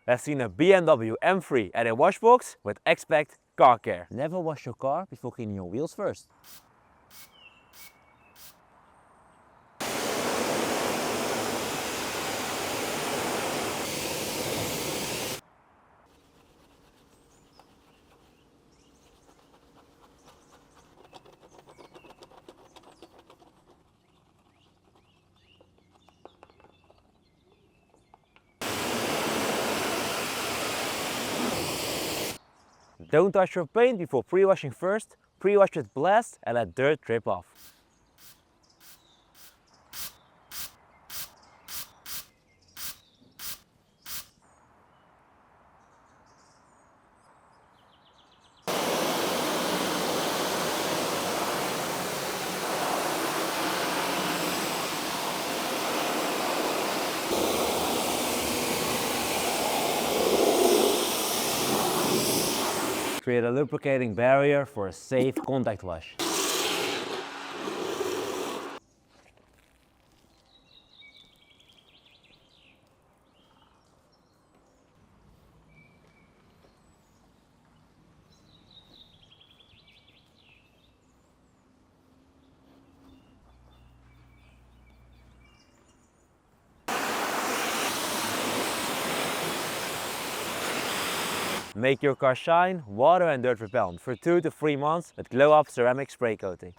Let's see a BMW M3 at a wash box with expect car care. Never wash your car before cleaning your wheels first. Don't touch your paint before pre-washing first. Pre-wash with blast and let dirt drip off. Create a lubricating barrier for a safe contact wash. Make your car shine, water and dirt repellent for 2 to 3 months with glow up ceramic spray coating.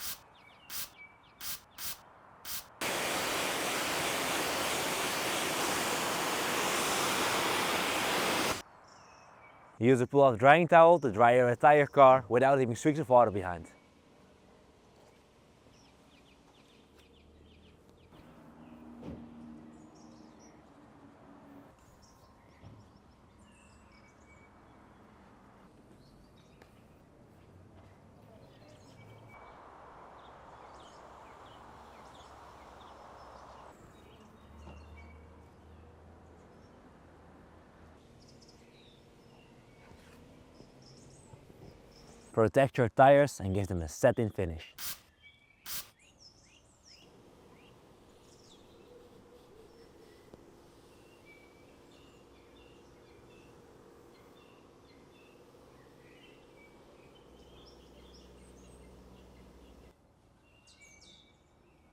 Use a pull-out drying towel to dry your entire car without leaving streaks of water behind. Protect your tires and give them a satin finish.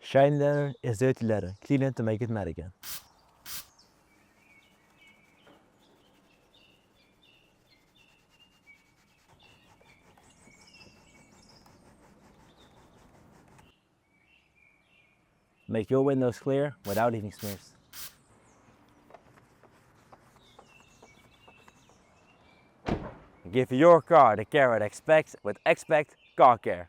Shiny leather is dirty leather. Clean it to make it matte again. Make your windows clear without leaving smears. Give your car the care it expects with Expect Car Care.